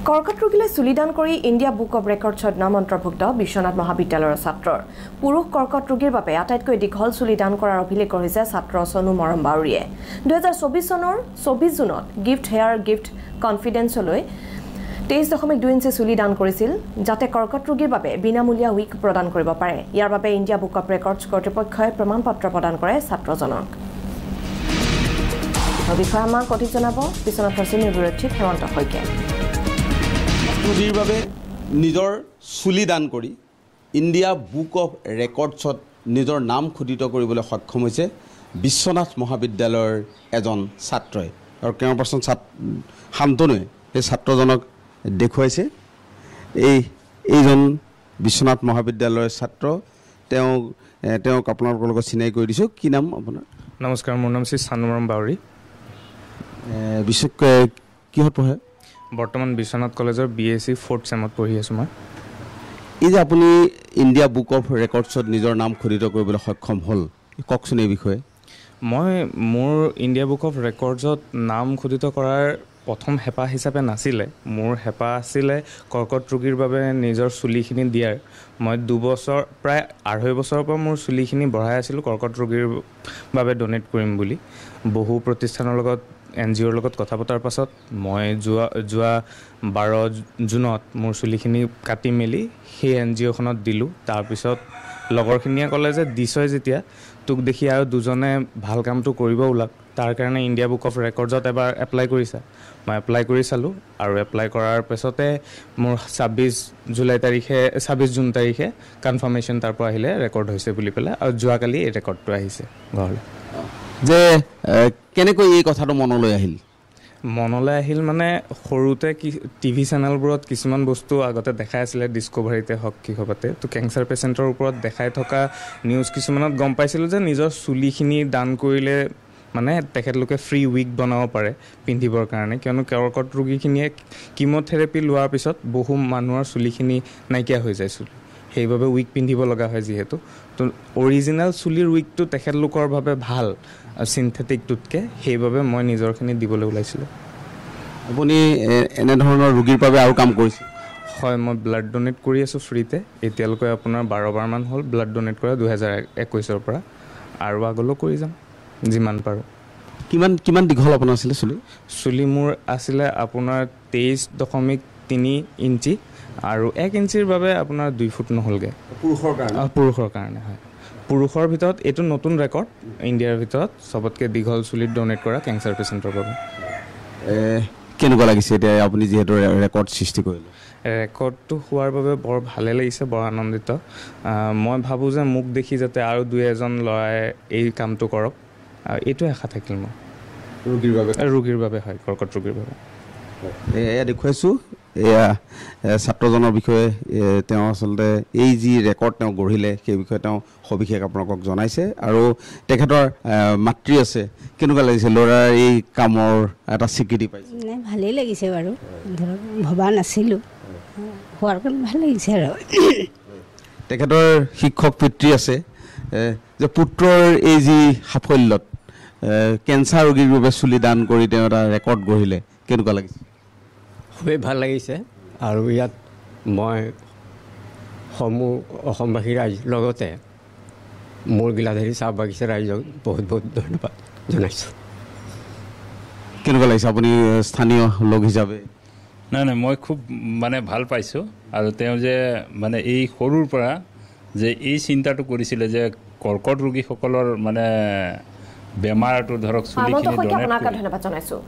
কৰ্কট ৰোগীলৈ চুলিদান কৰি India book of ৰেকৰ্ডছত নাম অন্তৰ্ভুক্ত বিশ্বনাথ মহাবিদ্যালয়ৰ ছাত্ৰৰ পুৰুষ কৰ্কট ৰোগীৰ বাবে আটাইতকৈ দীঘল চুলিদান কৰাৰ অভিলেখ গঢ়িছে ছাত্ৰ চনু মৰম বাউৰীয়ে 2024 চনৰ 24 জুনত গিফ্ট হেয়াৰ গিফ্ট কনফিডেন্সলৈ 23.2 ইঞ্চি চুলি দান কৰিছিল যাতে কৰ্কট ৰোগীৰ বাবে বিনামূলীয়া উইক প্ৰদান কৰিব পাৰে ইয়াৰ বাবে ইণ্ডিয়া বুক অৱ ৰেকৰ্ডছ কৰ্তৃপক্ষই প্ৰমাণপত্ৰ প্ৰদান কৰে ছাত্ৰজনক বিষয়ে আমাক অধিক জনাব বিশ্বনাথৰ চিনিয়ৰ ব্যুৰ চিফ হেমন্ত শইকীয়াই ৰোগীৰ বাবে নিজৰ চুলি দান কৰি ইণ্ডিয়া বুক অফ ৰেকৰ্ডছত নিজৰ নাম খোদিত কৰিবলৈ সক্ষম হৈছে বিশ্বনাথ মহাবিদ্যালয়ৰ এজন ছাত্ৰই আৰু কেইবাজন শান্তনুৱে এই ছাত্ৰজনক দেখুৱাইছে এইজন বিশ্বনাথ মহাবিদ্যালয়ৰ ছাত্ৰ তেওঁক আপোনালোকৰ লগত চিনাকি কৰি দিছোঁ কি নাম আপোনাৰ নমস্কাৰ মোৰ নাম শ্ৰী চানু মৰম বাউৰী কিহত পঢ়ে বৰ্তমান বিশ্বনাথ কলেজৰ BSc 4th চেমত পঢ়ি আছোঁ মই এই যে আপুনি ইণ্ডিয়া বুক অফ ৰেকৰ্ডছত নিজৰ নাম খোদিত কৰিবলৈ সক্ষম হ'ল কওকচোন এই বিষয়ে মই মোৰ ইণ্ডিয়া বুক অফ ৰেকৰ্ডছত নাম খোদিত কৰাৰ প্ৰথম হেঁপাহ হিচাপে নাছিলে মোৰ হেঁপাহ আছিলে কৰ্কট ৰোগীৰ বাবে নিজৰ চুলিখিনি দিয়াৰ মই 2 বছৰ প্ৰায় 2.5 বছৰৰ পৰা মোৰ চুলিখিনি বঢ়াই আছিলোঁ কৰ্কট ৰোগীৰ বাবে ডনেট কৰিম বুলি বহু প্ৰতিষ্ঠানৰ লগত NGOৰ লগত কথা পতাৰ পাছত মই যোৱা 12 জুনত মোৰ চুলিখিনি কাটি মেলি সেই NGOখনত দিলোঁ তাৰপিছত লগৰখিনিয়ে ক'লে যে দিছয় যেতিয়া তোক দেখি আৰু দুজনে ভাল কামটো কৰিব ওলাক তাৰ কাৰণে ইণ্ডিয়া বুক অফ ৰেকৰ্ডছত এবাৰ এপ্লাই কৰিছা মই এপ্লাই কৰি চালোঁ আৰু এপ্লাই কৰাৰ পাছতে মোৰ 26 জুন তাৰিখে কনফাৰ্মেশ্যন তাৰ পৰা আহিলে ৰেকৰ্ড হৈছে বুলি পেলাই আৰু যোৱাকালি এই ৰেকৰ্ডটো আহিছে ঘৰলৈ যে কেনেকৈ এই কথাটো মনলৈ আহিল মানে সৰুতে টিভি চেনেলবোৰত কিছুমান বস্তু আগতে দেখাই আছিলে ডিস্কভাৰীতে হওক কিহবাতে তো কেঞ্চাৰ পেচেণ্টৰ ওপৰত দেখাই থকা নিউজ কিছুমানত গম পাইছিলোঁ যে নিজৰ চুলিখিনি দান কৰিলে মানে তেখেতলোকে ফ্ৰী উইক বনাব পাৰে পিন্ধিবৰ কাৰণে কিয়নো কৰ্কট ৰোগীখিনিয়ে কিমোথেৰাপি লোৱাৰ পিছত বহু মানুহৰ চুলিখিনি নাইকিয়া হৈ যায় চুলি সেইবাবে উইক পিন্ধিব লগা হয় যিহেতু তো অৰিজিনেল চুলিৰ উইকটো তেখেতলোকৰ বাবে ভাল চিন্থেটিকটোতকৈ সেইবাবে মই নিজৰখিনি দিবলৈ ওলাইছিলোঁ আপুনি এনেধৰণৰ ৰোগীৰ বাবে আৰু কাম কৰিছে হয় মই ব্লাড ডনেট কৰি আছোঁ ফ্ৰীতে এতিয়ালৈকে আপোনাৰ 12 বাৰমান হ'ল ব্লাড ডনেট কৰা 2021ৰ পৰা আৰু আগলৈও কৰি যাম যিমান পাৰোঁ কিমান দীঘল আপোনাৰ আছিলে চুলি মোৰ আছিলে আপোনাৰ 23.3 ইঞ্চি আৰু 1 ইঞ্চিৰ বাবে আপোনাৰ 2 ফুট নহ'লগৈ পুৰুষৰ কাৰণে হয় পুৰুষৰ ভিতৰত এইটো নতুন ৰেকৰ্ড ইণ্ডিয়াৰ ভিতৰত চবতকৈ দীঘল চুলিত ডনেট কৰা কেঞ্চাৰ পেচেণ্টৰ বাবে কেনেকুৱা লাগিছে এতিয়া আপুনি যিহেতু ৰেকৰ্ড সৃষ্টি কৰিলে ৰেকৰ্ডটো হোৱাৰ বাবে বৰ ভালে লাগিছে বৰ আনন্দিত মই ভাবোঁ যে মোক দেখি যাতে আৰু 2-এজন ল'ৰাই এই কামটো কৰক এইটোৱে আশা থাকিল মই ৰোগীৰ বাবে হয় কৰ্কট ৰোগীৰ বাবে এয়া দেখুৱাইছোঁ এয়া ছাত্ৰজনৰ বিষয়ে তেওঁ আচলতে এই যি ৰেকৰ্ড তেওঁ গঢ়িলে সেই বিষয়ে তেওঁ সবিশেষ আপোনালোকক জনাইছে আৰু তেখেতৰ মাতৃ আছে কেনেকুৱা লাগিছে ল'ৰাৰ এই কামৰ এটা স্বীকৃতি পাইছে নাই ভালেই লাগিছে বাৰু ধৰক ভবা নাছিলোঁ হোৱাৰ কাৰণে ভাল লাগিছে আৰু তেখেতৰ শিক্ষক পিতৃ আছে যে পুত্ৰৰ এই যি সাফল্যত কেঞ্চাৰ ৰোগীৰ বাবে চুলি দান কৰি তেওঁ এটা ৰেকৰ্ড গঢ়িলে কেনেকুৱা লাগিছে খুবেই ভাল লাগিছে আৰু ইয়াত মই সমূহ অসমবাসী ৰাইজৰ লগতে মোৰ গিলাধাৰী চাহ বাগিচা ৰাইজক বহুত ধন্যবাদ জনাইছোঁ কেনেকুৱা লাগিছে আপুনি স্থানীয় লোক হিচাপে নাই মই খুব মানে ভাল পাইছোঁ আৰু তেওঁ যে মানে এই সৰুৰ পৰা যে এই চিন্তাটো কৰিছিলে যে কৰ্কট ৰোগীসকলৰ মানে বেমাৰটো ধৰক চুলিখিনি ধন্যবাদ জনাইছোঁ